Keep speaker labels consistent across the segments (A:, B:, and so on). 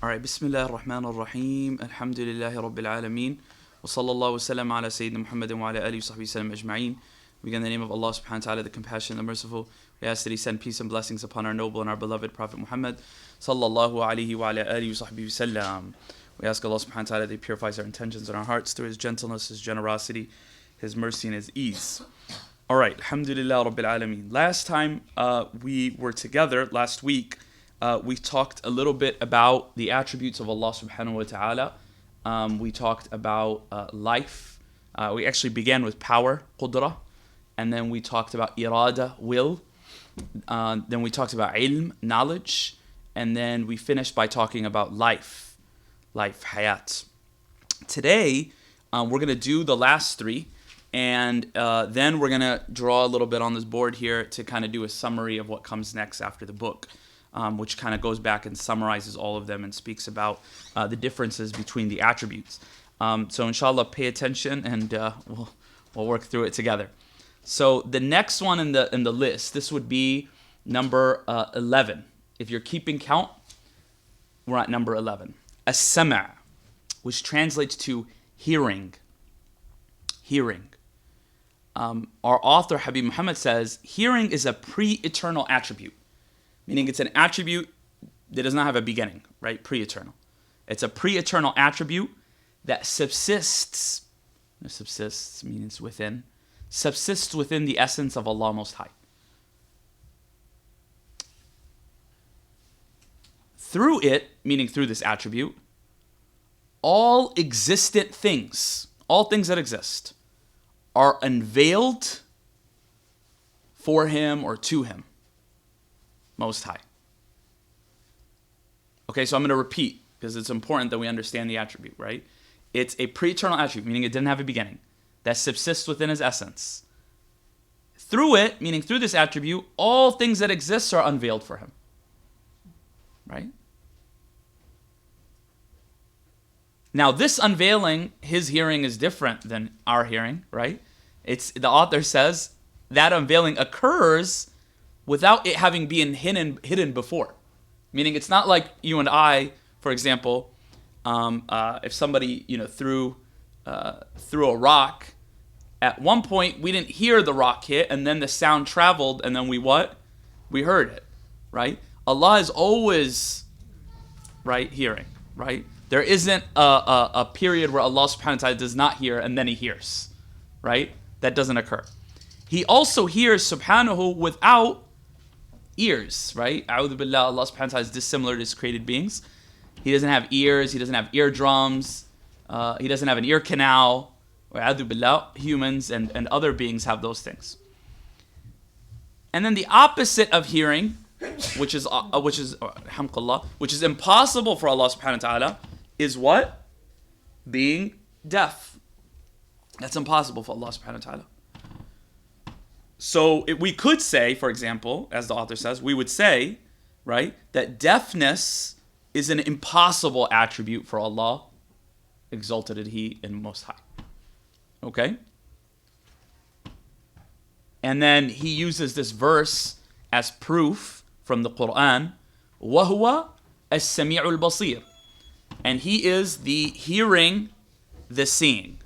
A: Alright, Bismillah ar-Rahman ar-Rahim, Alhamdulillahi Rabbil Alameen, wa sallallahu wa sallam ala Sayyidina Muhammadin wa ala alihi wa sahbihi sallam ajma'een. We begin in the name of Allah subhanahu wa ta'ala, the compassionate, the merciful. We ask that He send peace and blessings upon our noble and our beloved Prophet Muhammad sallallahu alayhi wa ala alihi wa sahbihi sallam. We ask Allah subhanahu wa ta'ala that He purifies our intentions and our hearts through His gentleness, His generosity, His mercy and His ease. Alright, Alhamdulillah Rabbil Alameen. Last time we were together, last week, we talked a little bit about the attributes of Allah subhanahu wa ta'ala. We talked about life. We actually began with power, qudra. And then we talked about irada, will. Then we talked about ilm, knowledge. And then we finished by talking about life, hayat. Today, we're going to do the last three. And then we're going to draw a little bit on this board here to kind of do a summary of what comes next after the book. Which kind of goes back and summarizes all of them and speaks about the differences between the attributes. So inshallah, pay attention and we'll work through it together. So the next one in the list, this would be number 11. If you're keeping count, we're at number 11. As-sama', which translates to hearing. Hearing. Our author, Habib Muhammad, says, hearing is a pre-eternal attribute. Meaning it's an attribute that does not have a beginning, right? Pre-eternal. It's a pre-eternal attribute that subsists means within. Subsists within the essence of Allah Most High. Through it, meaning through this attribute, all existent things, all things that exist, are unveiled for Him or to Him. Most High. Okay, so I'm going to repeat because it's important that we understand the attribute, right? It's a pre-eternal attribute, meaning it didn't have a beginning, that subsists within His essence. Through it, meaning through this attribute, all things that exist are unveiled for Him. Right? Now, this unveiling, His hearing is different than our hearing, right? The author says that unveiling occurs without it having been hidden before. Meaning it's not like you and I, for example, if somebody threw a rock, at one point we didn't hear the rock hit, and then the sound traveled, and then we heard it, right? Allah is always, right, hearing, right? There isn't a period where Allah subhanahu wa ta'ala does not hear and then He hears, right? That doesn't occur. He also hears subhanahu without ears, right? A'udhu billah, Allah subhanahu wa ta'ala is dissimilar to His created beings. He doesn't have ears, He doesn't have eardrums, He doesn't have an ear canal. A'udhu billah, humans and other beings have those things. And then the opposite of hearing, which is alhamdulillah, which is impossible for Allah subhanahu wa ta'ala, is what? Being deaf. That's impossible for Allah subhanahu wa ta'ala. So we could say, for example, as the author says, we would say, right, that deafness is an impossible attribute for Allah, exalted is He and Most High. Okay? And then he uses this verse as proof from the Quran, وَهُوَ السَّمِيعُ الْبَصِيرُ, and He is the hearing, the seeing.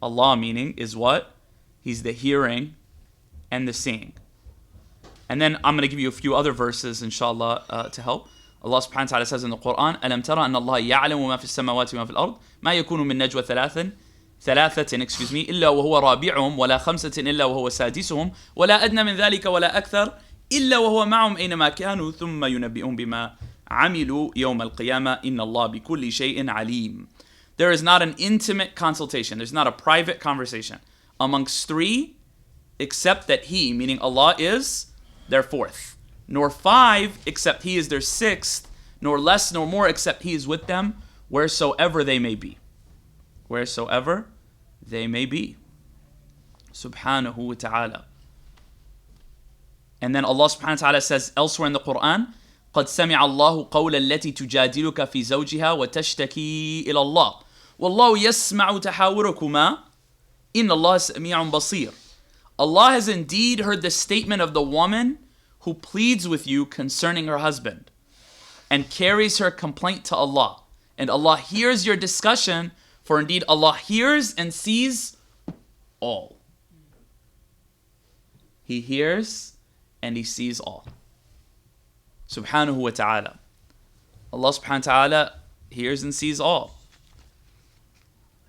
A: Allah meaning is what? He's the hearing and the seeing. And then I'm going to give you a few other verses, inshallah, to help. Allah subhanahu wa ta'ala says in the Quran, أَلَمْ تَرَ أَنَّ اللَّهَ يَعْلَمُ مَا فِي السَّمَاوَاتِ وَمَا فِي الْأَرْضِ مَا يَكُونُ مِن نَجْوَى ثَلَاثَةٍ إِلَّا وَهُوَ رَابِعُهُمْ وَلَا خَمْسَةٍ إِلَّا وَهُوَ سَادِسُهُمْ وَلَا أَدْنَى مِن ذَلِكَ وَلَا أَكْثَرَ إِلَّا وَهُوَ مَعَهُمْ أَيْنَمَا كَانُوا ثُمَّ يُنَبِّئُهُم بِمَا عَمِلُوا يَوْمَ الْقِيَامَةِ إِنَّ اللَّهَ بِكُلِّ شَيْءٍ عَلِيمٌ. There is not an intimate consultation, there's not a private conversation amongst three, except that He, meaning Allah, is their fourth, nor five, except He is their sixth, nor less nor more, except He is with them wheresoever they may be. Wheresoever they may be. Subhanahu wa ta'ala. And then Allah subhanahu wa ta'ala says elsewhere in the Quran, قَدْ سَمِعَ اللَّهُ قَوْلَ الَّتِي تُجَادِلُكَ فِي زَوْجِهَا وَتَشْتَكِي إِلَى اللَّهِ وَاللَّهُ يَسْمَعُ تَحَاوُرَكُمَا إِنَّ اللَّهَ سَمِيعٌ بَصِيرٌ. Allah has indeed heard the statement of the woman who pleads with you concerning her husband. and carries her complaint to Allah. And Allah hears your discussion, for indeed Allah hears and sees all. He hears and He sees all. Subhanahu wa ta'ala. Allah subhanahu wa ta'ala hears and sees all.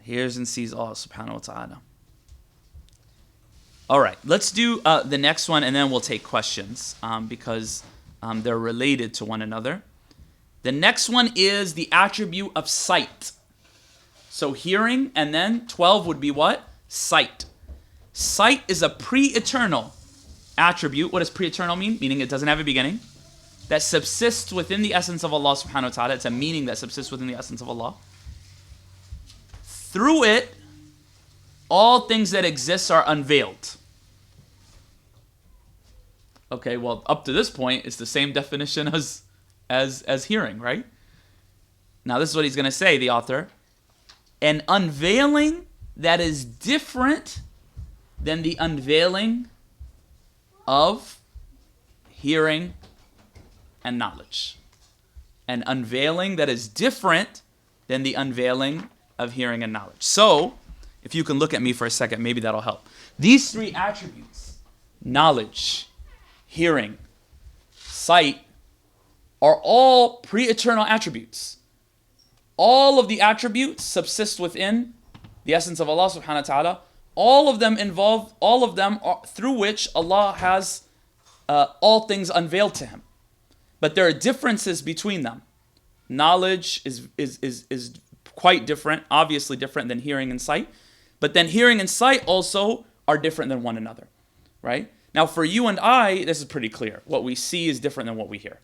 A: Hears and sees all, subhanahu wa ta'ala. All right, let's do the next one, and then we'll take questions because they're related to one another. The next one is the attribute of sight. So hearing, and then 12 would be what? Sight. Sight is a pre-eternal attribute. What does pre-eternal mean? Meaning it doesn't have a beginning. That subsists within the essence of Allah subhanahu wa ta'ala. It's a meaning that subsists within the essence of Allah. Through it, all things that exist are unveiled. Okay, well, up to this point, it's the same definition as hearing, right? Now, this is what he's going to say, the author. An unveiling that is different than the unveiling of hearing and knowledge. An unveiling that is different than the unveiling of hearing and knowledge. So, if you can look at me for a second, maybe that'll help. These three attributes, knowledge, hearing, sight, are all pre-eternal attributes. All of the attributes subsist within the essence of Allah subhanahu wa ta'ala. All of them are through which Allah has all things unveiled to Him. But there are differences between them. Knowledge is quite different, obviously different than hearing and sight. But then hearing and sight also are different than one another, right? Now for you and I, this is pretty clear. What we see is different than what we hear.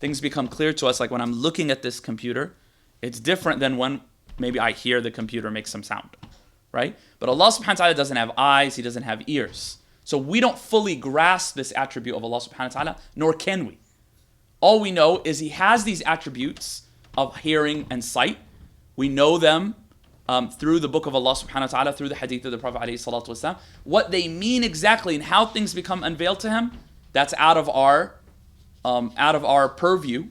A: Things become clear to us, like when I'm looking at this computer, it's different than when maybe I hear the computer make some sound, right? But Allah subhanahu wa ta'ala doesn't have eyes, He doesn't have ears. So we don't fully grasp this attribute of Allah subhanahu wa ta'ala, nor can we. All we know is He has these attributes of hearing and sight. We know them through the book of Allah subhanahu wa ta'ala, through the hadith of the Prophet alayhi salatu wasalam. What they mean exactly and how things become unveiled to Him, that's out of our purview,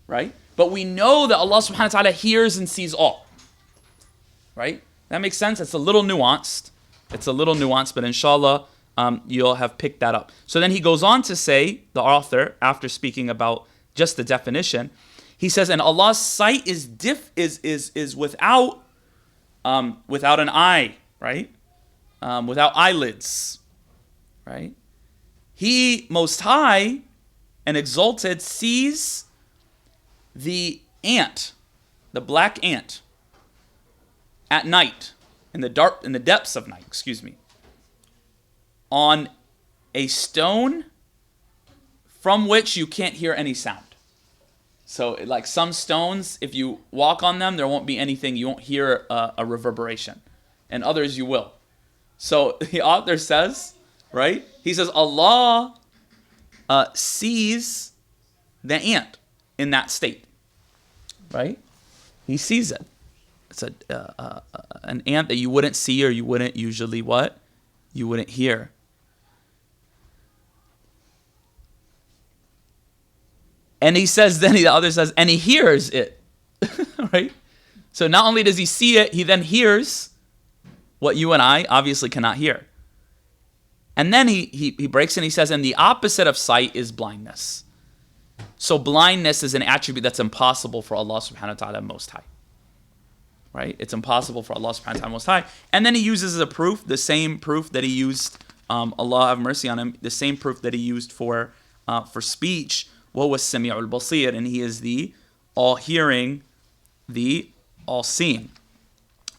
A: right? But we know that Allah subhanahu wa ta'ala hears and sees all, right? That makes sense? It's a little nuanced. But inshallah, you'll have picked that up. So then he goes on to say, the author, after speaking about just the definition, he says, and Allah's sight is without an eye, right? Without eyelids, right? He, Most High and Exalted, sees the ant, the black ant, at night, in the depths of night, on a stone from which you can't hear any sound. So like some stones, if you walk on them, there won't be anything, you won't hear a reverberation. And others you will. So the author says, right? He says Allah sees the ant in that state, right? He sees it. It's an ant that you wouldn't see or you wouldn't usually what? You wouldn't hear. And he says, then the other says, and he hears it, right? So not only does he see it, he then hears what you and I obviously cannot hear. And then he breaks and he says, and the opposite of sight is blindness. So blindness is an attribute that's impossible for Allah subhanahu wa ta'ala Most High. Right? It's impossible for Allah subhanahu wa ta'ala Most High. And then he uses as a proof, the same proof that he used, Allah have mercy on him, the same proof that he used for speech, what was Sami'ul Basir, and he is the all-hearing, the all-seeing.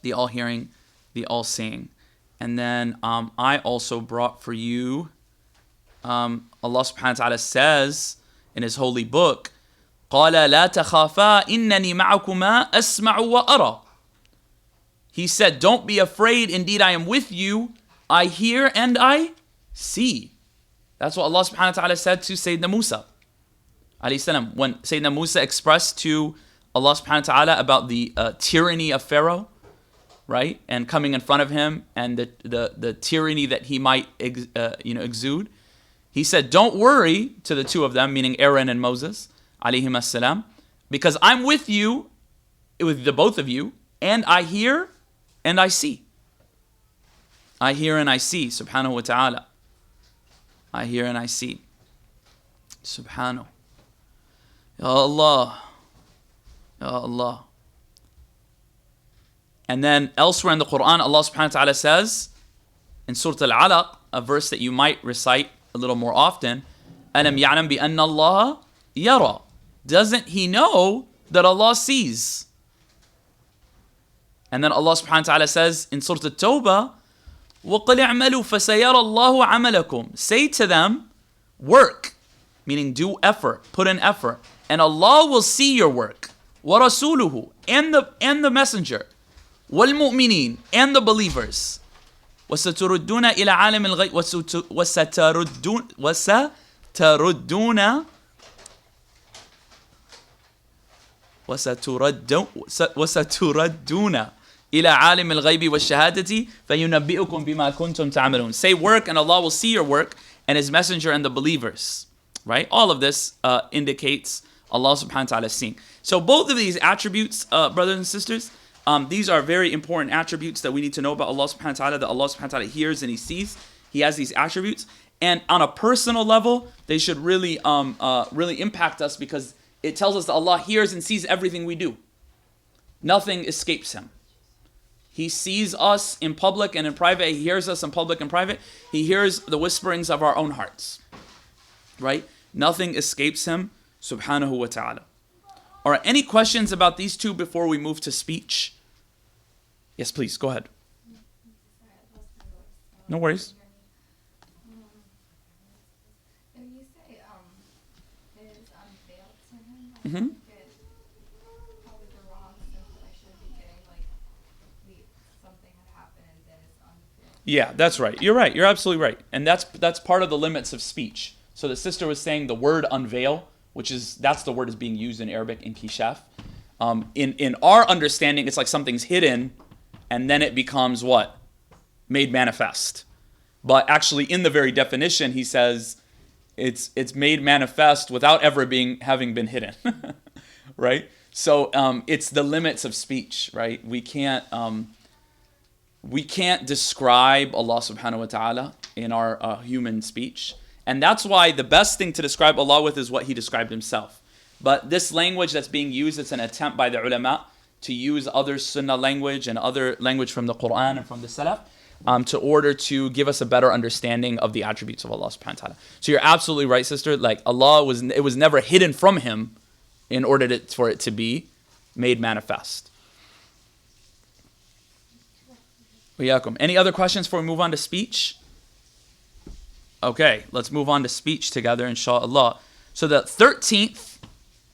A: The all-hearing, the all-seeing. And then I also brought for you, Allah subhanahu wa ta'ala says in His holy book, قَالَ لَا تَخَافَا إِنَّنِي مَعَكُمَا أَسْمَعُ وَأَرَى. He said, don't be afraid, indeed I am with you, I hear and I see. That's what Allah subhanahu wa ta'ala said to Sayyidina Musa alayhi salam, when Sayyidina Musa expressed to Allah subhanahu wa ta'ala about the tyranny of Pharaoh, right? And coming in front of him and the tyranny that he might exude. He said, don't worry, to the two of them, meaning Aaron and Moses, alayhim as-salam, Because I'm with you, with the both of you, and I hear and I see. I hear and I see, subhanahu wa ta'ala. I hear and I see. Subhanahu. Ya Allah. Ya Allah. And then elsewhere in the Quran, Allah subhanahu wa ta'ala says, in Surah Al-Alaq, a verse that you might recite a little more often, أَلَمْ يَعْلَمْ بِأَنَّ اللَّهَ يَرَى. Doesn't he know that Allah sees? And then Allah subhanahu wa ta'ala says in Surah At-Tawbah, وَقَلْ اعْمَلُوا فَسَيَرَى اللَّهُ عَمَلَكُمْ. Say to them, work, meaning do effort, put in effort, and Allah will see your work. وَرَسُولُهُ, and the messenger. وَالْمُؤْمِنِينَ, and the believers. وَسَتُرُدُّونَ إِلَى عَالِمِ الْغَيْبِ وَسَتُرَدُّونَ إِلَى عَالِمِ الْغَيْبِ وَالشَّهَادَةِ فَيُنَبِّئُكُم بِمَا كُنتُمْ تَعْمَلُونَ. Say work and Allah will see your work, and His messenger and the believers. Right? All of this indicates Allah subhanahu wa ta'ala seeing. So both of these attributes, brothers and sisters, these are very important attributes that we need to know about Allah subhanahu wa ta'ala, that Allah subhanahu wa ta'ala hears and He sees. He has these attributes. And on a personal level, they should really impact us, because it tells us that Allah hears and sees everything we do. Nothing escapes Him. He sees us in public and in private. He hears us in public and private. He hears the whisperings of our own hearts. Right? Nothing escapes Him, subhanahu wa ta'ala. All right, any questions about these two before we move to speech? Yes, please, go ahead. No worries.
B: You say it is unveiled to Him.
A: Mm-hmm.
B: Probably the wrong sense that I should be getting, like, something had happened and then it's unveiled.
A: Yeah, that's right. You're right. You're absolutely right. And that's part of the limits of speech. So the sister was saying the word unveil, that's the word is being used in Arabic in Kishaf. In our understanding, it's like something's hidden and then it becomes what? Made manifest. But actually in the very definition, he says it's made manifest without ever having been hidden. Right? So it's the limits of speech, right? We can't describe Allah subhanahu wa ta'ala in our human speech. And that's why the best thing to describe Allah with is what He described Himself. But this language that's being used, it's an attempt by the ulama to use other sunnah language and other language from the Quran and from the Salaf to order to give us a better understanding of the attributes of Allah subhanahu wa ta'ala. So you're absolutely right, sister. Like it was never hidden from Him in order for it to be made manifest. Any other questions before we move on to speech? Okay, let's move on to speech together, inshallah. So the 13th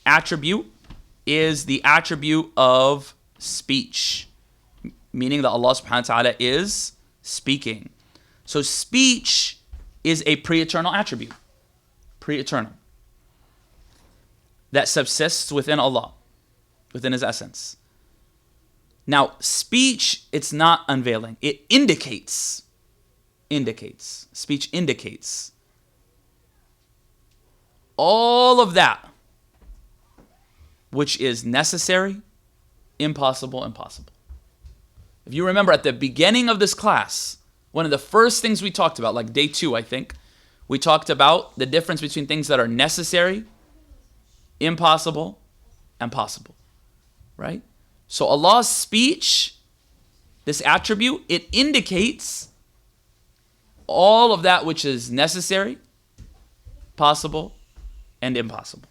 A: attribute is the attribute of speech, meaning that Allah subhanahu wa ta'ala is speaking. So speech is a pre-eternal attribute, pre-eternal, that subsists within Allah, within His essence. Now, speech, it's not unveiling. It indicates. Speech indicates all of that which is necessary, impossible. If you remember at the beginning of this class, one of the first things we talked about, like day 2, I think, we talked about the difference between things that are necessary, impossible, and possible. Right? So Allah's speech, this attribute, it indicates all of that which is necessary, possible, and impossible.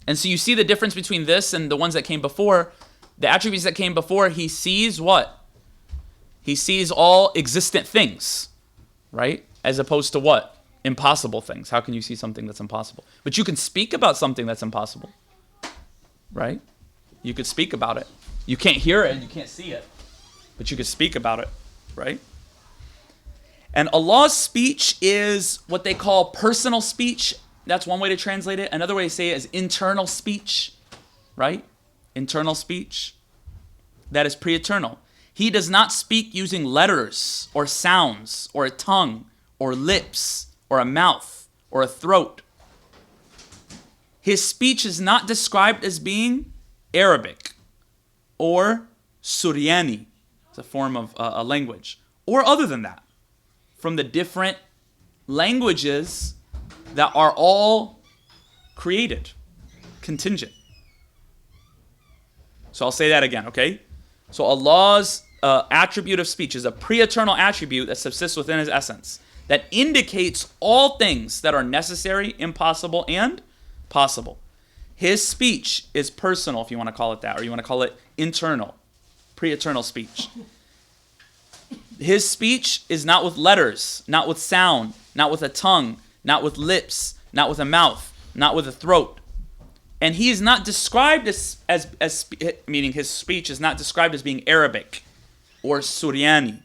A: And so you see the difference between this and the ones that came before. The attributes that came before, He sees what? He sees all existent things, right? As opposed to what? Impossible things. How can you see something that's impossible? But you can speak about something that's impossible. Right? You could speak about it. You can't hear it and you can't see it, but you could speak about it, right? And Allah's speech is what they call personal speech. That's one way to translate it. Another way to say it is internal speech, right? Internal speech. That is pre-eternal. He does not speak using letters or sounds or a tongue or lips or a mouth or a throat. His speech is not described as being Arabic or Suryani, it's a form of a language, or other than that, from the different languages that are all created, contingent. So I'll say that again, okay? So Allah's attribute of speech is a pre-eternal attribute that subsists within His essence, that indicates all things that are necessary, impossible, and possible. His speech is personal, if you want to call it that, or you want to call it internal, pre-eternal speech. His speech is not with letters, not with sound, not with a tongue, not with lips, not with a mouth, not with a throat. And he is not described as meaning his speech is not described as being Arabic or Suryani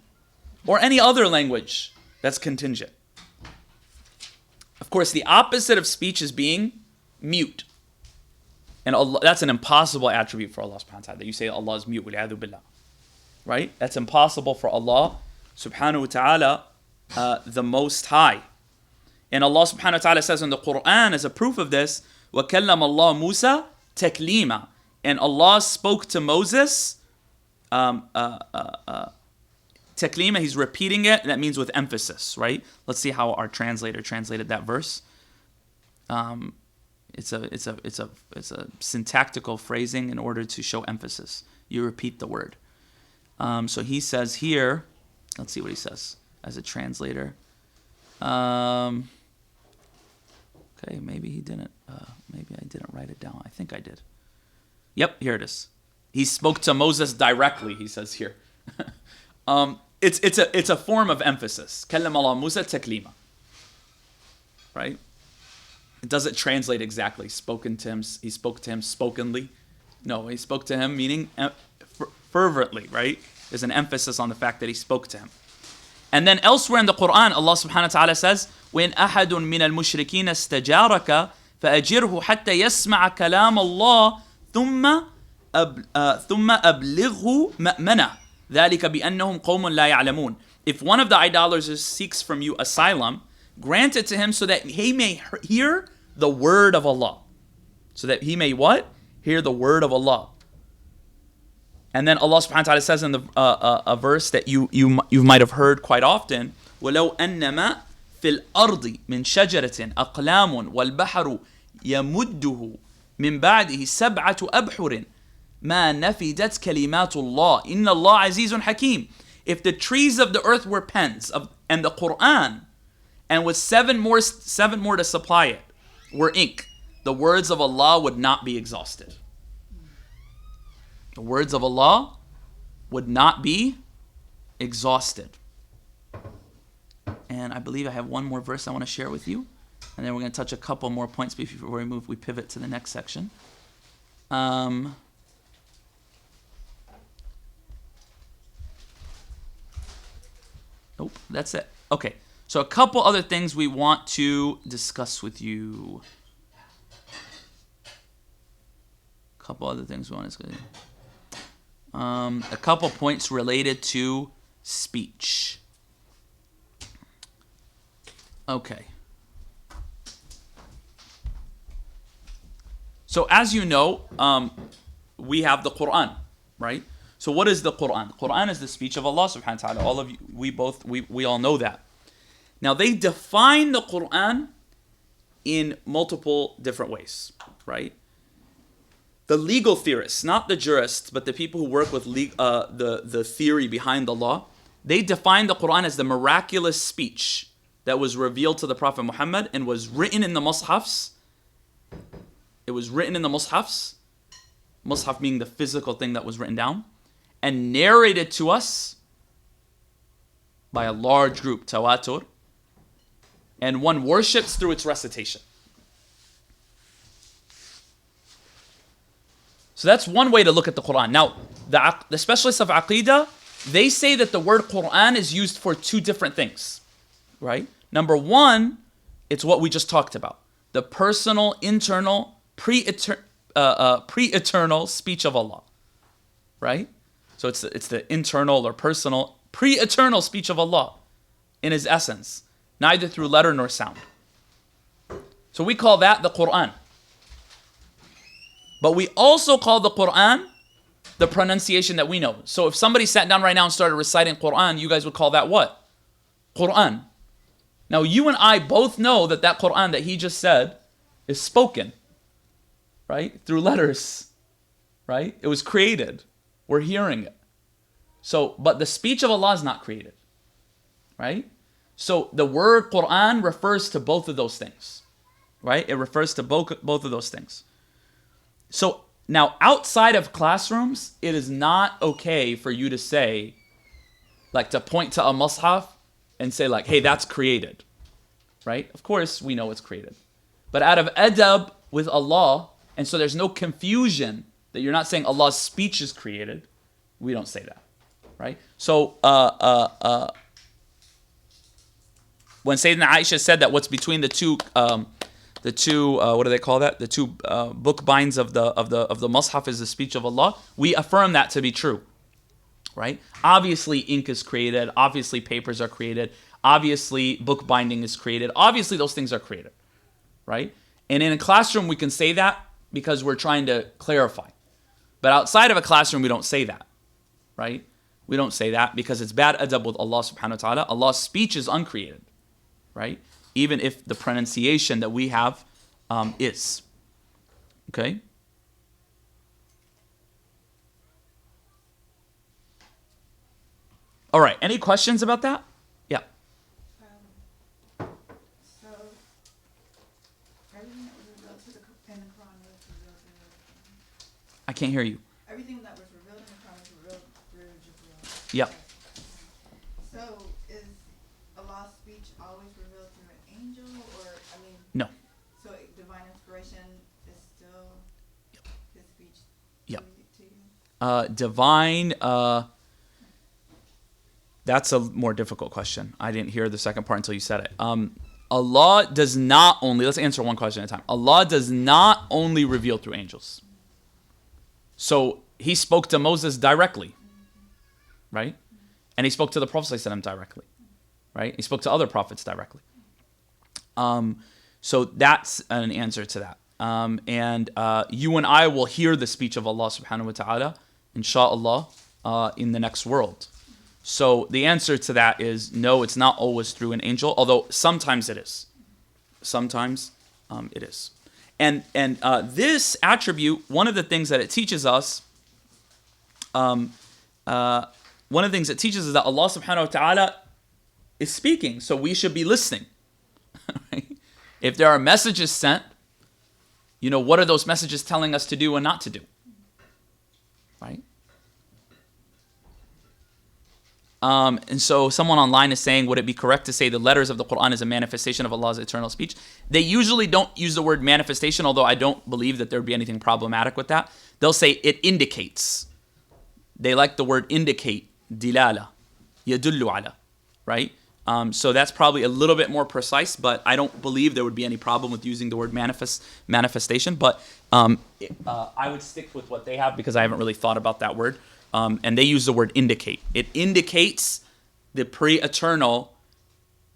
A: or any other language that's contingent. Of course, the opposite of speech is being mute. And Allah, that's an impossible attribute for Allah subhanahu wa ta'ala, that you say Allah is mute, wal-'iyadhu billah. Right? That's impossible for Allah subhanahu wa ta'ala, the Most High. And Allah subhanahu wa ta'ala says in the Quran as a proof of this, وَكَلَّمَ اللَّهُ مُوسَى تَكْلِيمًا. And Allah spoke to Moses, taklima, he's repeating it, and that means with emphasis, right? Let's see how our translator translated that verse. It's a syntactical phrasing in order to show emphasis. You repeat the word. So he says here, let's see what he says as a translator. Okay, maybe he didn't. Maybe I didn't write it down. I think I did. Yep, here it is. He spoke to Moses directly. He says here. It's a form of emphasis. كلم الله موسى تكليما. Right? It doesn't translate exactly. Spoken to him. He spoke to him spokenly. No, he spoke to him meaning fervently. Right? There's an emphasis on the fact that he spoke to him. And then elsewhere in the Quran, Allah subhanahu wa ta'ala says, وَإِنْ أَحَدٌ مِّنَ الْمُشْرِكِينَ اسْتَجَارَكَ فَأَجِرْهُ حَتَّى يَسْمَعَ كَلَامَ اللَّهِ ثُمَّ أَبْلِغْهُ مَأْمَنَهُ ذَلِكَ بِأَنَّهُمْ قَوْمٌ لَا يَعْلَمُونَ. If one of the idolaters seeks from you asylum, grant it to him so that he may hear the word of Allah. So that he may what? Hear the word of Allah. And then Allah subhanahu wa ta'ala says in the a verse that you might have heard quite often, وَلَوْ أَنَّمَا فِي الْأَرْضِ مِنْ شَجَرَةٍ أَقْلَامٌ وَالْبَحَرُ يَمُدُّهُ مِنْ بَعْدِهِ سَبْعَةُ أَبْحُرٍ مَا نَفِدَتْ كَلِمَاتُ اللَّهِ إِنَّ اللَّهَ عَزِيزٌ حَكِيمٌ. If the trees of the earth were pens and the Quran, and with seven more to supply it, were ink, the words of Allah would not be exhausted. The words of Allah would not be exhausted. And I believe I have one more verse I want to share with you. And then we're going to touch a couple more points before we pivot to the next section. Nope, that's it. Okay, so a couple other things we want to discuss with you. A couple points related to speech. Okay. So as you know, we have the Quran, right? So what is the Quran? The Quran is the speech of Allah subhanahu wa ta'ala. All of you, we all know that. Now they define the Quran in multiple different ways, right? The legal theorists, not the jurists, but the people who work with the theory behind the law, they define the Quran as the miraculous speech that was revealed to the Prophet Muhammad and was written in the mushafs. It was written in the mushafs, mushaf being the physical thing that was written down, and narrated to us by a large group, tawatur, and one worships through its recitation. So that's one way to look at the Quran. Now, the specialists of Aqidah, they say that the word Quran is used for two different things, right? Number one, it's what we just talked about. The personal, internal, pre-eternal speech of Allah, right? So it's the internal or personal, pre-eternal speech of Allah in His essence, neither through letter nor sound. So we call that the Quran. But we also call the Quran the pronunciation that we know. So if somebody sat down right now and started reciting Quran, you guys would call that what? Quran. Now you and I both know that that Quran that he just said is spoken, right? Through letters, right? It was created. We're hearing it. So, but the speech of Allah is not created, right? So the word Quran refers to both of those things, right? It refers to both of those things. So now outside of classrooms, it is not okay for you to say, like to point to a mushaf and say like, hey, that's created, right? Of course we know it's created. But out of adab with Allah, and so there's no confusion that you're not saying Allah's speech is created, we don't say that, right? So when Sayyidina Aisha said that what's between the two what do they call that? The two book binds of the mushaf is the speech of Allah. We affirm that to be true, right? Obviously, ink is created. Obviously, papers are created. Obviously, book binding is created. Obviously, those things are created, right? And in a classroom, we can say that because we're trying to clarify. But outside of a classroom, we don't say that, right? We don't say that because it's bad adab with Allah subhanahu wa ta'ala. Allah's speech is uncreated, right? Even if the pronunciation that we have is. Okay? All right. Any questions about that? Yeah.
C: So, everything that was revealed to in the Quran was revealed in the
A: I can't hear you.
C: Everything that was revealed in the Quran was revealed through Jibreel.
A: Yeah.
C: So, is Allah's speech always revealed through an angel, or
A: No.
C: So divine inspiration is still His speech
A: Yep.
C: to you?
A: Divine. That's a more difficult question. I didn't hear the second part until you said it. Allah does not only, let's answer one question at a time. Allah does not only reveal through angels. So He spoke to Moses directly, right? And He spoke to the Prophet ﷺ directly, right? He spoke to other prophets directly. So that's an answer to that. And you and I will hear the speech of Allah subhanahu wa ta'ala, inshallah, in the next world. So the answer to that is no, it's not always through an angel, although sometimes it is. Sometimes it is. And this attribute, one of the things that it teaches us, one of the things it teaches is that Allah subhanahu wa ta'ala is speaking, so we should be listening. Right? If there are messages sent, what are those messages telling us to do and not to do? Right? And so someone online is saying, would it be correct to say the letters of the Quran is a manifestation of Allah's eternal speech? They usually don't use the word manifestation, although I don't believe that there would be anything problematic with that. They'll say it indicates. They like the word indicate, dilala, yadullu ala, right? So that's probably a little bit more precise, but I don't believe there would be any problem with using the word manifestation. But I would stick with what they have because I haven't really thought about that word. And they use the word indicate. It indicates the pre-eternal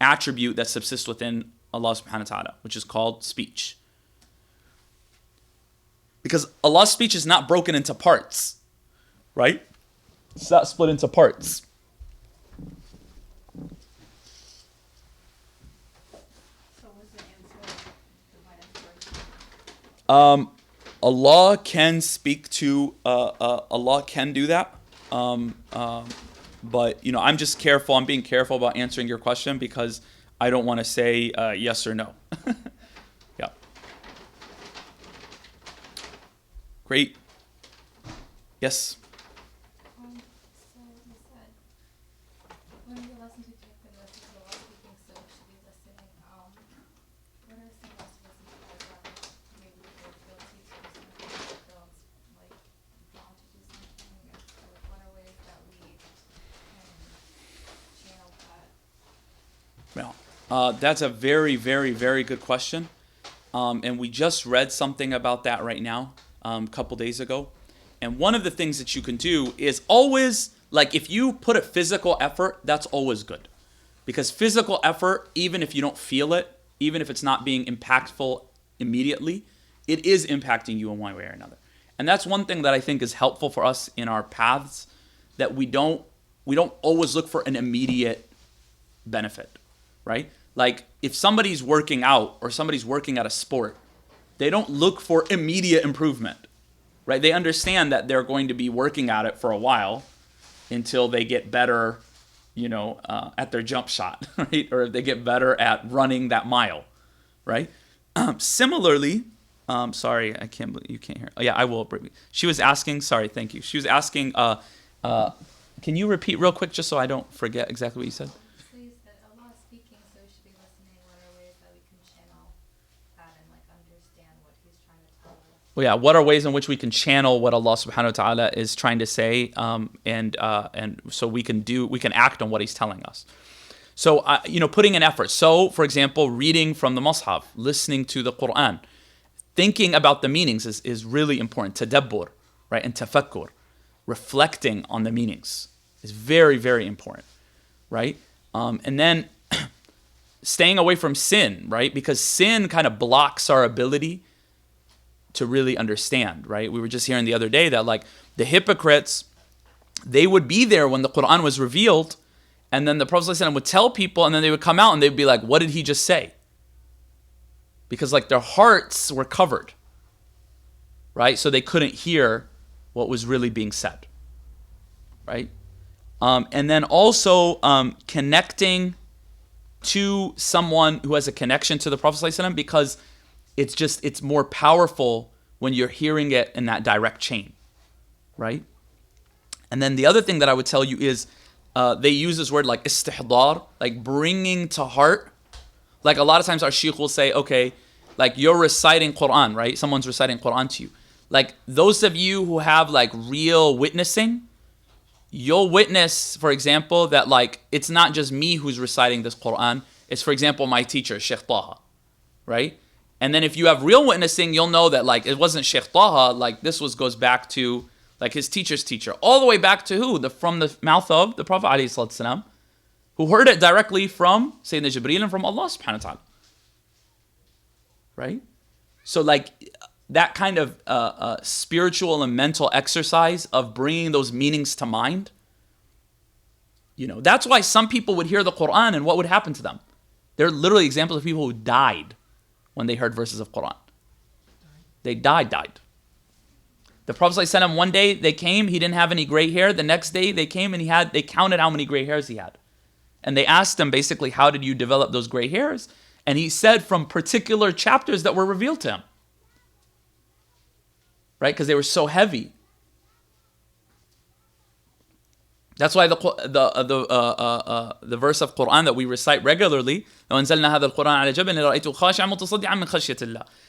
A: attribute that subsists within Allah subhanahu wa ta'ala, which is called speech. Because Allah's speech is not broken into parts, right? It's not split into parts.
C: So what's the answer of divine inspiration?
A: Allah can speak to, Allah can do that. But, I'm just careful. I'm being careful about answering your question because I don't want to say yes or no. Yeah. Great. Yes.
B: So you said one of the lessons we took in this is Allah speaking, so we should be listening. What are some lessons that maybe we feel guilty to do something, or feel like bound to do something? And so what are ways that we can channel that?
A: Well, that's a very, very, very good question. And we just read something about that right now, a couple days ago. And one of the things that you can do is always, like if you put a physical effort, that's always good. Because physical effort, even if you don't feel it, even if it's not being impactful immediately, it is impacting you in one way or another. And that's one thing that I think is helpful for us in our paths, that we don't always look for an immediate benefit, right? Like if somebody's working out or somebody's working at a sport, they don't look for immediate improvement, right? They understand that they're going to be working at it for a while until they get better, at their jump shot, right? Or if they get better at running that mile, right? Similarly, sorry, I can't believe you can't hear. Oh, yeah, I will. She was asking, sorry, thank you. She was asking, can you repeat real quick just so I don't forget exactly what you said?
B: So you said Allah is speaking, so we should be listening. What are ways that we can channel that and understand what He's trying to tell us?
A: Well, yeah, what are ways in which we can channel what Allah subhanahu wa ta'ala is trying to say, and so we can act on what He's telling us. So, putting in effort. So, for example, reading from the Mus'haf, listening to the Quran, thinking about the meanings is really important. Tadabbur, right? And tafakkur, reflecting on the meanings is very, very important, right? And then staying away from sin, right? Because sin kind of blocks our ability to really understand, right? We were just hearing the other day that like the hypocrites, they would be there when the Quran was revealed, and then the Prophet ﷺ would tell people, and then they would come out and they'd be like, what did he just say? Because like their hearts were covered, right? So they couldn't hear what was really being said, right? And then also connecting to someone who has a connection to the Prophet ﷺ, because it's more powerful when you're hearing it in that direct chain, right? And then the other thing that I would tell you is they use this word like istihdar, like bringing to heart. Like a lot of times our sheikh will say, okay, like you're reciting Quran, right? Someone's reciting Quran to you. Like those of you who have like real witnessing, you'll witness, for example, that like it's not just me who's reciting this Quran. It's, for example, my teacher, Sheikh Taha, right? And then if you have real witnessing, you'll know that like it wasn't Sheikh Taha, like this goes back to like his teacher's teacher, all the way back to who? From the mouth of the Prophet ﷺ, who heard it directly from Sayyidina Jibreel and from Allah subhanahu wa ta'ala. Right? So like that kind of spiritual and mental exercise of bringing those meanings to mind, that's why some people would hear the Quran and what would happen to them? There are literally examples of people who died when they heard verses of Quran. They died. The Prophet ﷺ, one day they came, he didn't have any gray hair. The next day they came and they counted how many gray hairs he had. And they asked him basically, how did you develop those gray hairs? And he said from particular chapters that were revealed to him. Right? Because they were so heavy. That's why the verse of Quran that we recite regularly,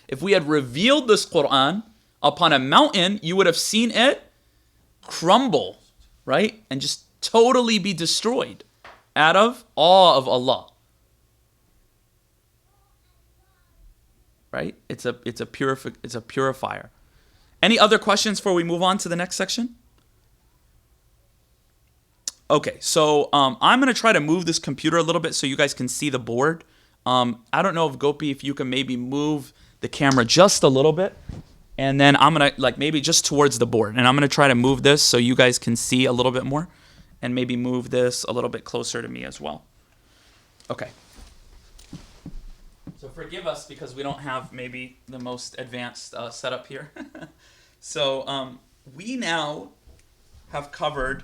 A: if we had revealed this Quran upon a mountain, you would have seen it crumble, right? And just totally be destroyed out of awe of Allah. Right? It's a purifier. Any other questions before we move on to the next section? Okay, so I'm going to try to move this computer a little bit so you guys can see the board. I don't know if Gopi, if you can maybe move the camera just a little bit. And then I'm going to, like, maybe just towards the board. And I'm going to try to move this so you guys can see a little bit more. And maybe move this a little bit closer to me as well. Okay. So forgive us because we don't have maybe the most advanced setup here. So we now have covered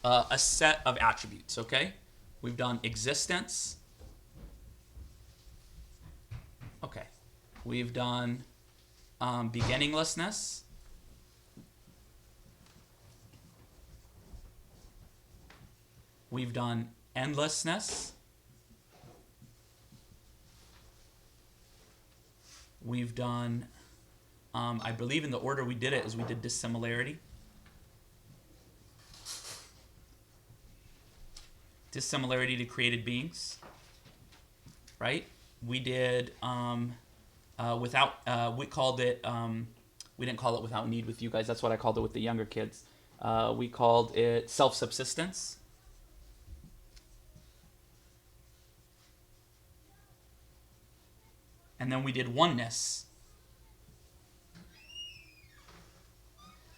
A: a set of attributes, okay? We've done existence. Okay. We've done beginninglessness. We've done endlessness. We've done, I believe in the order we did it is we did dissimilarity. Dissimilarity to created beings, right? We did we called it We didn't call it without need with you guys. That's what I called it with the younger kids. We called it self-subsistence. And then we did oneness.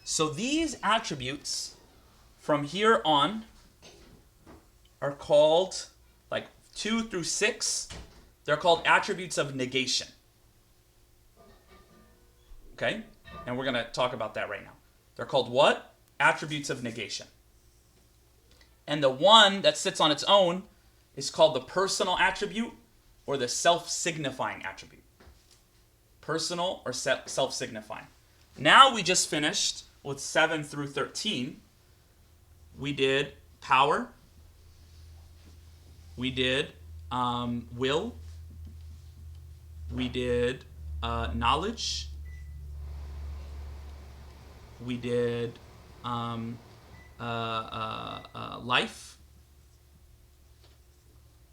A: So these attributes from here on are called, like 2 through 6, they're called attributes of negation. Okay? And we're going to talk about that right now. They're called what? Attributes of negation. And the one that sits on its own is called the personal attribute or the self-signifying attribute. Personal or self-signifying. Now we just finished with 7 through 13. We did power. We did will. We did knowledge. We did life.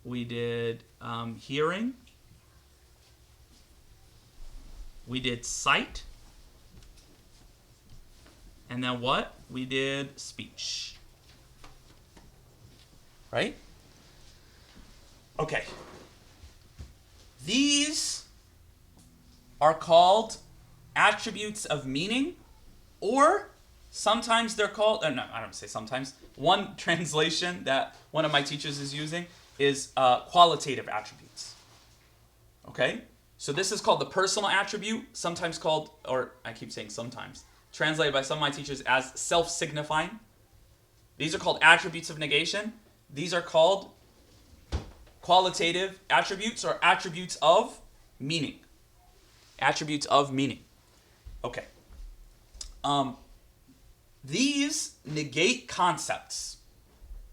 A: We did hearing. We did sight. And then what? We did speech. Right? Okay. These are called attributes of meaning, or sometimes they're called, no, I don't say sometimes. One translation that one of my teachers is using is qualitative attributes. Okay? So this is called the personal attribute, sometimes called, or I keep saying sometimes, translated by some of my teachers as self-signifying. These are called attributes of negation. These are called qualitative attributes or attributes of meaning. Attributes of meaning. Okay. These negate concepts.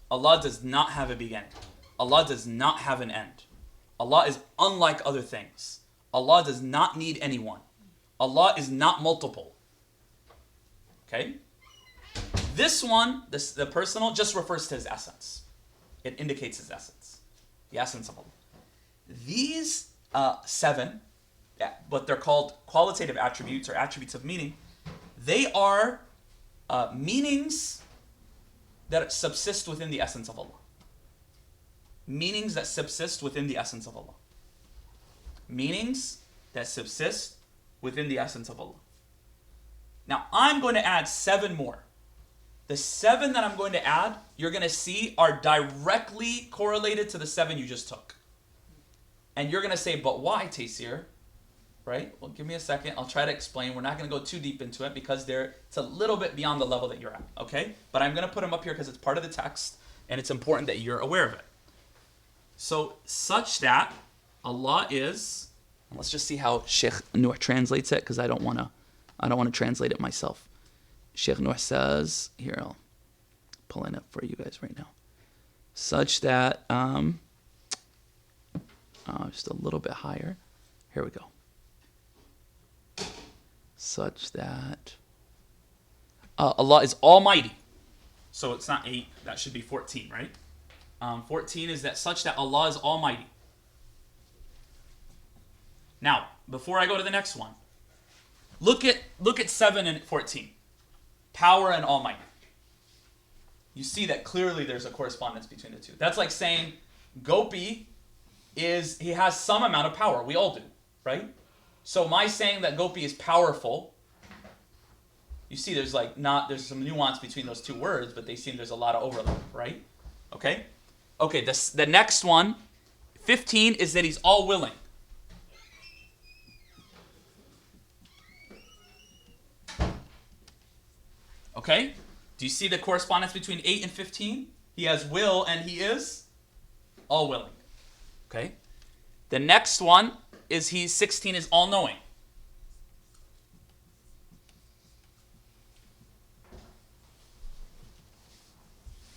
A: Allah does not have a beginning. Allah does not have an end. Allah is unlike other things. Allah does not need anyone. Allah is not multiple. Okay? This one, the personal, just refers to his essence. It indicates his essence. The essence of Allah. These 7, but they're called qualitative attributes or attributes of meaning. They are meanings that subsist within the essence of Allah. Meanings that subsist within the essence of Allah. Meanings that subsist within the essence of Allah. Now, I'm going to add 7 more. The 7 that I'm going to add, you're going to see are directly correlated to the 7 you just took. And you're going to say, but why, Taysir? Right? Well, give me a second. I'll try to explain. We're not going to go too deep into it because it's a little bit beyond the level that you're at. Okay? But I'm going to put them up here because it's part of the text and it's important that you're aware of it. So, such that Allah is, and let's just see how Sheikh Nuh translates it because I don't want to translate it myself. Sheikh Nuh says, here, I'll pull it up for you guys right now. Such that, just a little bit higher. Here we go. Such that Allah is almighty. So it's not 8, that should be 14, right? 14 is that such that Allah is almighty. Now, before I go to the next one, look at 7 and 14. Power and almighty. You see that clearly there's a correspondence between the two. That's like saying Gopi he has some amount of power. We all do, right? So my saying that Gopi is powerful, you see there's some nuance between those two words, but there's a lot of overlap, right? Okay? Okay, the next one, 15, is that he's all willing. Okay? Do you see the correspondence between 8 and 15? He has will and he is all willing. Okay? The next one is 16 is all knowing.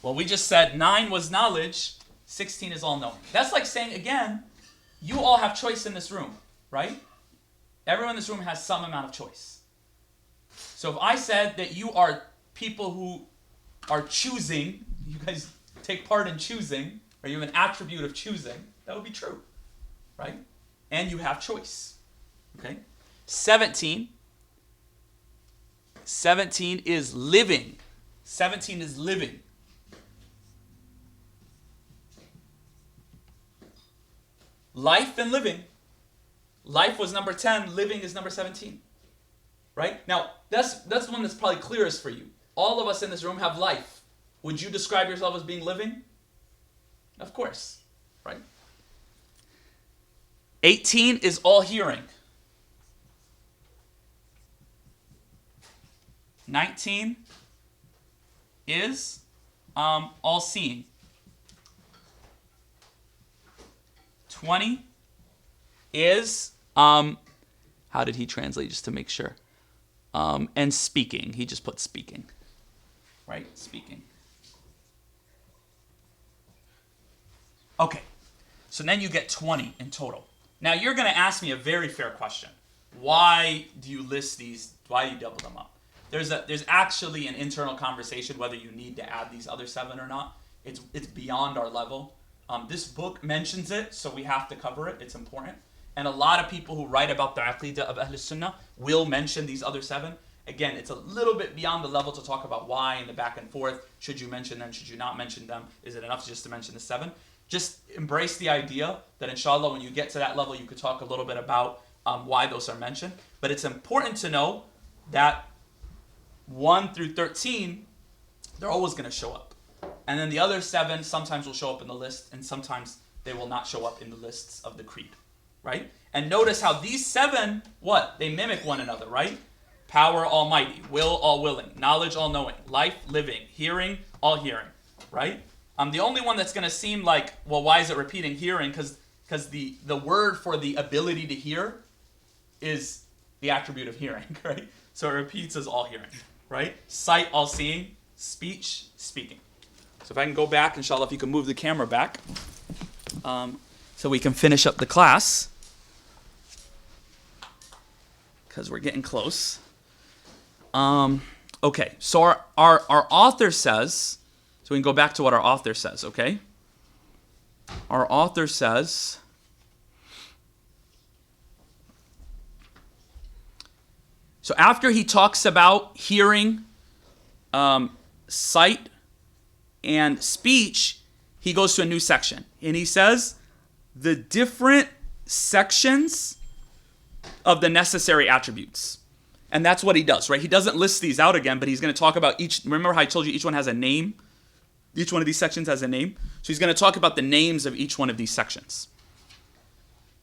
A: Well, we just said 9 was knowledge, 16 is all knowing. That's like saying, again, you all have choice in this room, right? Everyone in this room has some amount of choice. So if I said that you are people who are choosing, you guys take part in choosing, or you have an attribute of choosing, that would be true, right? And you have choice, okay? 17 17 is living. 17 is living. Life and living. Life was number 10, living is number 17. Right? Now, that's the one that's probably clearest for you. All of us in this room have life. Would you describe yourself as being living? Of course. Right? 18 is all hearing. 19 is all seeing. 20 is, how did he translate just to make sure? And speaking. He just put speaking. Right? Speaking. Okay. So then you get 20 in total. Now you're going to ask me a very fair question. Why do you list these? Why do you double them up? There's actually an internal conversation whether you need to add these other 7 or not. It's beyond our level. This book mentions it, so we have to cover it. It's important. And a lot of people who write about the Aqidah of Ahl Sunnah will mention these other 7. Again, it's a little bit beyond the level to talk about why and the back and forth. Should you mention them? Should you not mention them? Is it enough just to mention the 7? Just embrace the idea that inshallah when you get to that level you could talk a little bit about why those are mentioned. But it's important to know that 1 through 13, they're always going to show up. And then the other 7 sometimes will show up in the list and sometimes they will not show up in the lists of the creed. Right? And notice how these 7, what? They mimic one another, right? Power, almighty. Will, all willing. Knowledge, all knowing. Life, living. Hearing, all hearing. Right? The only one that's going to seem like, well, why is it repeating hearing? Because the word for the ability to hear is the attribute of hearing, right? So it repeats as all hearing, right? Sight, all seeing. Speech, speaking. So if I can go back, inshallah, if you can move the camera back, so we can finish up the class, because we're getting close. Okay, so our author says, so we can go back to what our author says, okay? Our author says, so after he talks about hearing, sight, and speech, he goes to a new section. And he says, the different sections of the necessary attributes. And that's what he does, right? He doesn't list these out again, but he's going to talk about each. Remember how I told you each one has a name? Each one of these sections has a name. So he's going to talk about the names of each one of these sections.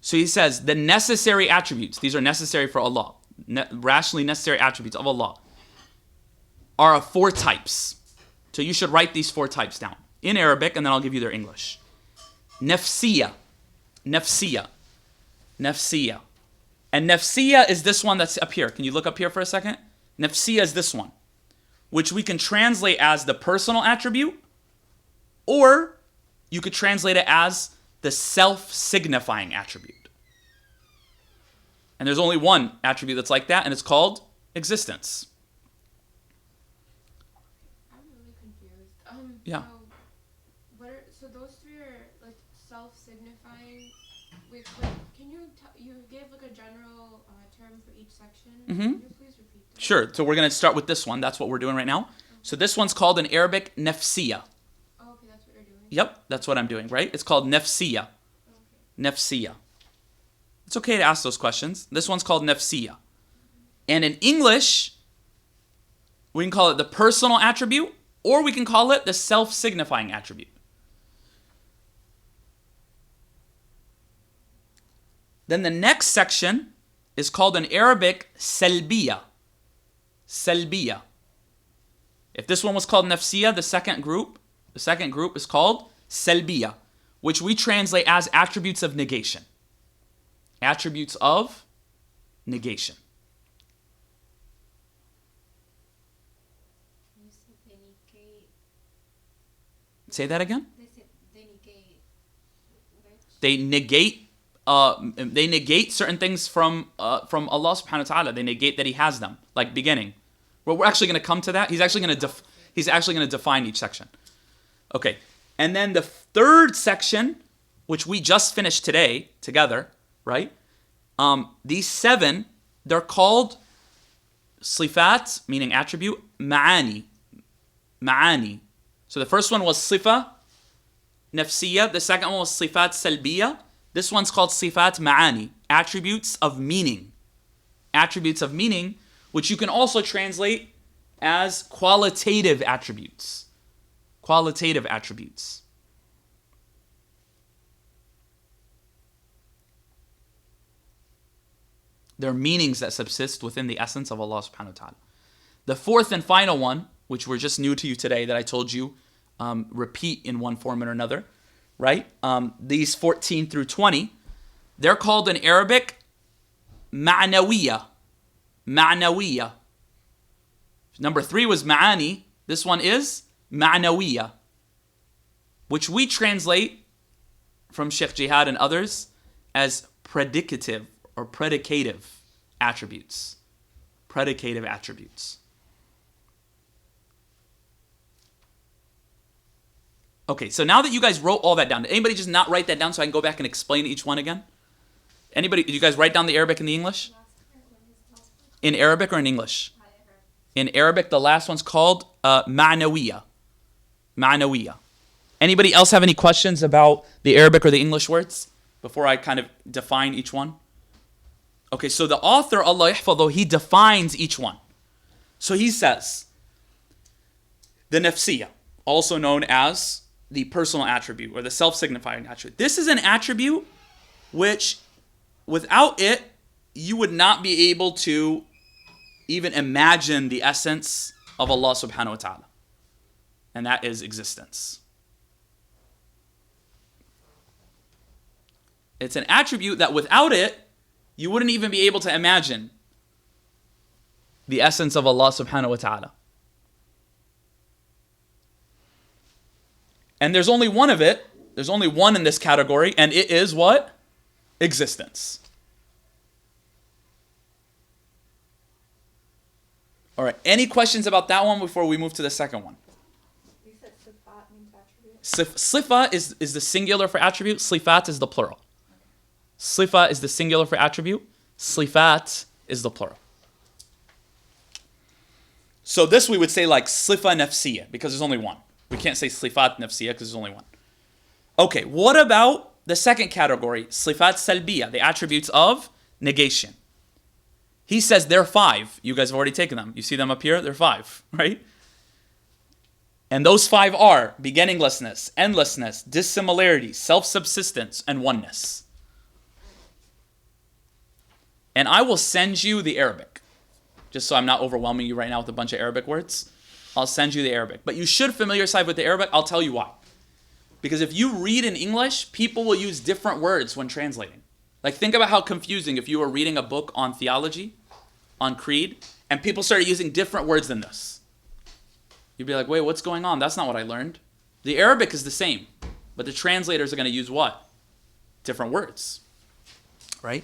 A: So he says, the necessary attributes, these are necessary for Allah, rationally necessary attributes of Allah, are of 4 types. So you should write these 4 types down in Arabic, and then I'll give you their English. Nafsiyya. Nafsiyya. Nafsiyya. And nafsiyya is this one that's up here. Can you look up here for a second? Nafsiyya is this one, which we can translate as the personal attribute, or you could translate it as the self-signifying attribute. And there's only one attribute that's like that, and it's called existence.
B: I'm really confused.
A: Yeah.
B: So those 3 are like self-signifying. Wait, can you you gave like a general term for each section?
A: Mm-hmm.
B: Can you please repeat that?
A: Sure. So we're going to start with this one. That's what we're doing right now. So this one's called in Arabic nafsiyya.
B: Oh, okay, that's what you're doing.
A: Yep, that's what I'm doing, right? It's called nafsiyya.
B: Okay.
A: Nafsiyya. It's okay to ask those questions. This one's called nafsiyya. And in English, we can call it the personal attribute, or we can call it the self-signifying attribute. Then the next section is called in Arabic salbiya. Salbiya. If this one was called nafsiyya, the second group is called salbiya, which we translate as attributes of negation. Attributes of negation.
D: You said they negate.
A: Say that again?
D: They said they negate. Which?
A: They negate certain things from Allah subhanahu wa ta'ala. They negate that He has them, like beginning. Well, we're actually going to come to that. He's actually going to define each section. Okay, and then the third section, which we just finished today together, right? These 7, they're called Sifat, meaning attribute. Ma'ani. Ma'ani. So the first one was sifa nafsiyya. The second one was sifat salbiyya. This one's called sifat ma'ani. Attributes of meaning. Attributes of meaning, which you can also translate as qualitative attributes. Qualitative attributes. They're meanings that subsist within the essence of Allah subhanahu wa ta'ala. The fourth and final one, which were just new to you today, that I told you repeat in one form or another, right? These 14 through 20, they're called in Arabic ma'nawiyya. Ma'nawiyya. Number 3 was ma'ani. This one is ma'nawiyya, which we translate from Sheikh Jihad and others as predicative or predicative attributes. Predicative attributes. Okay, so now that you guys wrote all that down, did anybody just not write that down so I can go back and explain each one again? Anybody, did you guys write down the Arabic and the English? In Arabic or in English? In Arabic, the last one's called ma'nawiyya. Ma'nawiyya. Anybody else have any questions about the Arabic or the English words before I kind of define each one? Okay, so the author, Allah yahfadhu, he defines each one. So he says, the nafsiyya, also known as the personal attribute or the self-signifying attribute. This is an attribute which, without it, you would not be able to even imagine the essence of Allah subhanahu wa ta'ala. And that is existence. It's an attribute that without it, you wouldn't even be able to imagine the essence of Allah subhanahu wa ta'ala. And there's only one of it. There's only one in this category, and it is what? Existence. All right, any questions about that one before we move to the second one?
C: You said sifat means attribute?
A: Sifa is the singular for attribute. Sifat is the plural. Sifa is the singular for attribute. Sifat is the plural. So this we would say like sifa nafsiyya, because there's only one. We can't say sifat nafsiyya because there's only one. Okay, what about the second category, sifat salbiyya, the attributes of negation? He says there are 5. You guys have already taken them. You see them up here? There are 5, right? And those 5 are beginninglessness, endlessness, dissimilarity, self-subsistence, and oneness. And I will send you the Arabic, just so I'm not overwhelming you right now with a bunch of Arabic words. I'll send you the Arabic. But you should familiarize yourself with the Arabic. I'll tell you why. Because if you read in English, people will use different words when translating. Like, think about how confusing if you were reading a book on theology, on creed, and people started using different words than this. You'd be like, wait, what's going on? That's not what I learned. The Arabic is the same, but the translators are going to use what? Different words, right?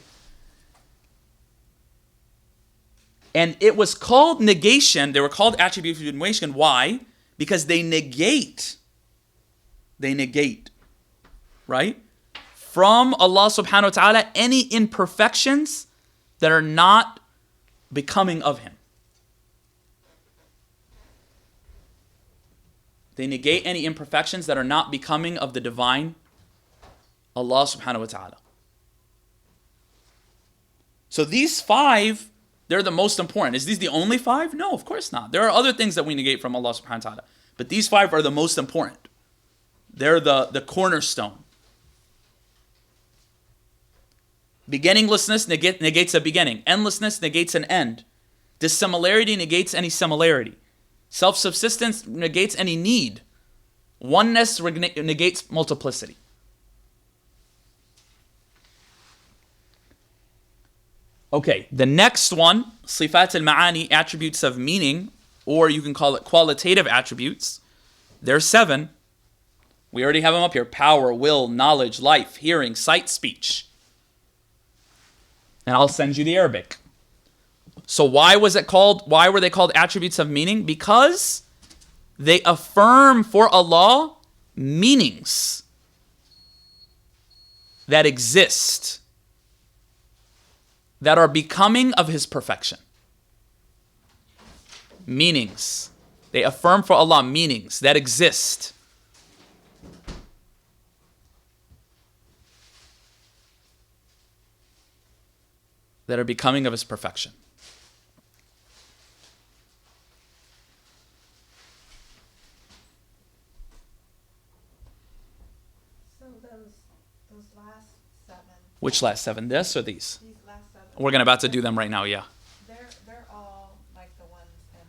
A: And it was called negation. They were called attributes of negation. Why? Because they negate. They negate, right? From Allah subhanahu wa ta'ala, any imperfections that are not becoming of Him. They negate any imperfections that are not becoming of the divine Allah subhanahu wa ta'ala. So these 5, they're the most important. Is these the only 5? No, of course not. There are other things that we negate from Allah subhanahu wa ta'ala. But these 5 are the most important. They're the cornerstone. Beginninglessness negates a beginning. Endlessness negates an end. Dissimilarity negates any similarity. Self-subsistence negates any need. Oneness negates multiplicity. Okay, the next one, sifat al-ma'ani, attributes of meaning, or you can call it qualitative attributes. There's 7. We already have them up here. Power, will, knowledge, life, hearing, sight, speech. And I'll send you the Arabic. So why were they called attributes of meaning? Because they affirm for Allah meanings that exist, that are becoming of His perfection. Meanings. They affirm for Allah meanings that exist. That are becoming of His perfection.
C: So those last seven,
A: Which last seven? This or these?
C: these last seven,
A: We're about to do them right now, yeah.
C: they're all like the ones in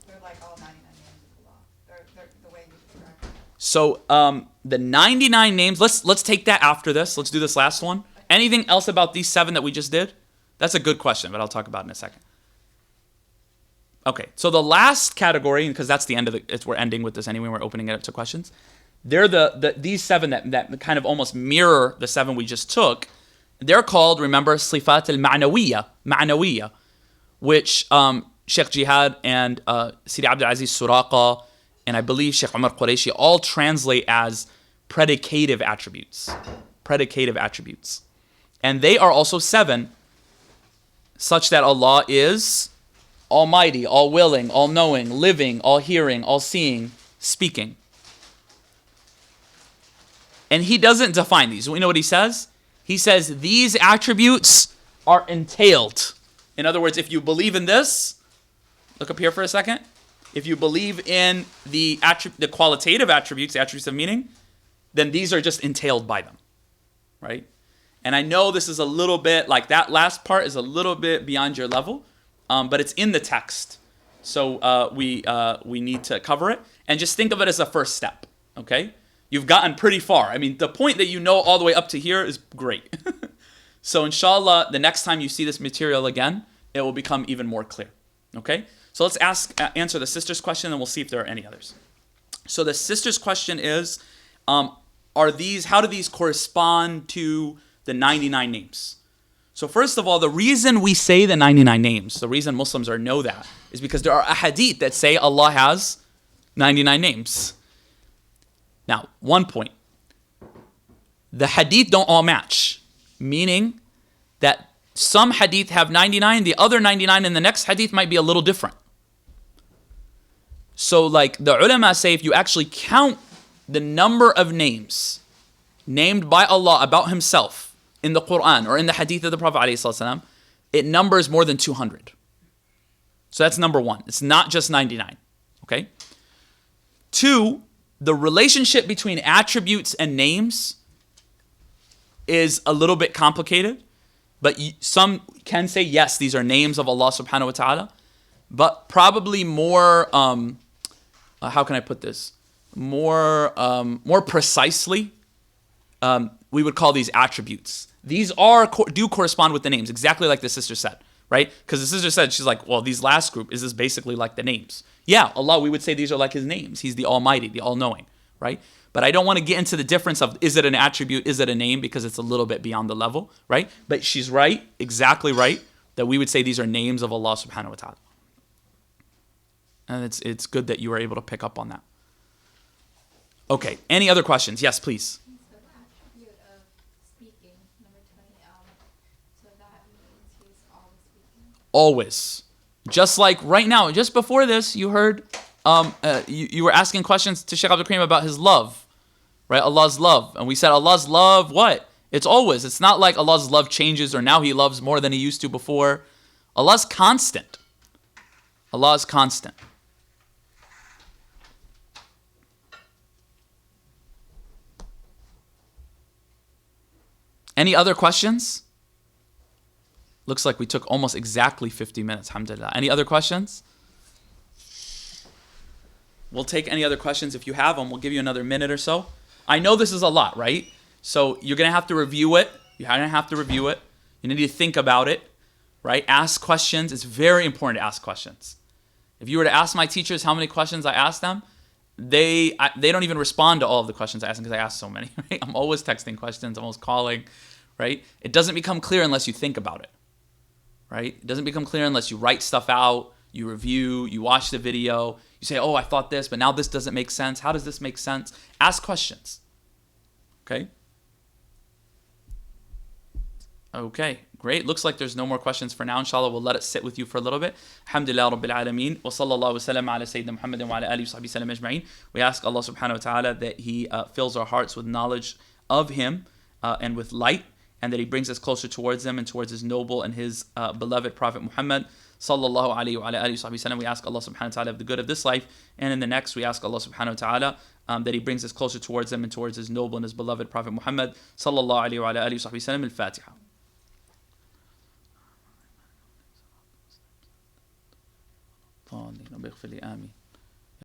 C: they're like all 99 names of Allah. They're the way you describe it.
A: So the 99 names, let's take that after this. Let's do this last one. Anything else about these 7 that we just did? That's a good question, but I'll talk about it in a second. Okay, so the last category, because that's the end of it, we're ending with this anyway, we're opening it up to questions. They're these 7 that kind of almost mirror the 7 we just took. They're called, remember, Sifat al-Ma'nawiyya, which Sheikh Jihad and Sidi Abdul Aziz Suraqa, and I believe Sheikh Umar Qureshi all translate as predicative attributes. Predicative attributes. And they are also 7, such that Allah is Almighty, all-willing, all-knowing, living, all-hearing, all-seeing, speaking. And He doesn't define these. We know what He says? He says these attributes are entailed. In other words, if you believe in this, look up here for a second. If you believe in the qualitative attributes, the attributes of meaning, then these are just entailed by them, right? And I know this is a little bit, like that last part is a little bit beyond your level, but it's in the text. So we need to cover it. And just think of it as a first step, okay? You've gotten pretty far. I mean, the point that you know all the way up to here is great. So inshallah, the next time you see this material again, it will become even more clear, okay? So let's answer the sister's question, and we'll see if there are any others. So the sister's question is, how do these correspond to the 99 names? So first of all, the reason we say the 99 names, the reason Muslims know that, is because there are ahadith that say Allah has 99 names. Now, one point. The hadith don't all match, meaning that some hadith have 99, the other 99 in the next hadith might be a little different. So like the ulama say, if you actually count the number of names named by Allah about Himself in the Quran or in the hadith of the Prophet ﷺ, it numbers more than 200. So that's number one. It's not just 99. Okay? 2, the relationship between attributes and names is a little bit complicated, but some can say, yes, these are names of Allah subhanahu wa ta'ala, but probably more, how can I put this? More precisely, we would call these attributes. These do correspond with the names, exactly like the sister said, right? Because the sister said, she's like, well, these last group, is this basically like the names? Yeah, Allah, we would say these are like His names. He's the Almighty, the All-Knowing, right? But I don't want to get into the difference of, is it an attribute, is it a name, because it's a little bit beyond the level, right? But she's right, exactly right, that we would say these are names of Allah subhanahu wa ta'ala. And it's good that you were able to pick up on that. Okay, any other questions? Yes, please.
D: So the attribute of speaking, number 20, so that means He's always speaking.
A: Always. Just like right now, just before this, you heard, you were asking questions to Sheikh Abdul Karim about His love, right? Allah's love. And we said Allah's love, what? It's always. It's not like Allah's love changes or now He loves more than He used to before. Allah's constant. Allah is constant. Any other questions? Looks like we took almost exactly 50 minutes, alhamdulillah. Any other questions? We'll take any other questions if you have them. We'll give you another minute or so. I know this is a lot, right? So you're going to have to review it. You're going to have to review it. You need to think about it, right? Ask questions. It's very important to ask questions. If you were to ask my teachers how many questions I asked them, they don't even respond to all of the questions I ask them because I ask so many, right? I'm always texting questions. I'm always calling, right? It doesn't become clear unless you think about it, right? It doesn't become clear unless you write stuff out, you review, you watch the video, you say, oh, I thought this, but now this doesn't make sense. How does this make sense? Ask questions, okay? Okay, great. Looks like there's no more questions for now. Inshallah, we'll let it sit with you for a little bit. Alhamdulillah Rabbil Alameen. Wa sallallahu wa sallam ala Sayyidina Muhammadin wa ala alihi wa sahbihi sallam ajma'in. We ask Allah subhanahu wa ta'ala that He fills our hearts with knowledge of Him and with light, and that He brings us closer towards Him and towards His noble and His beloved Prophet Muhammad sallallahu alayhi wa ala alihi wa sahbihi sallam. We ask Allah subhanahu wa ta'ala of the good of this life and in the next. We ask Allah subhanahu wa ta'ala that He brings us closer towards Him and towards His noble and His beloved Prophet Muhammad sallallahu alayhi wa ala alihi wa sahbihi sallam. Al-Fatiha. آمين.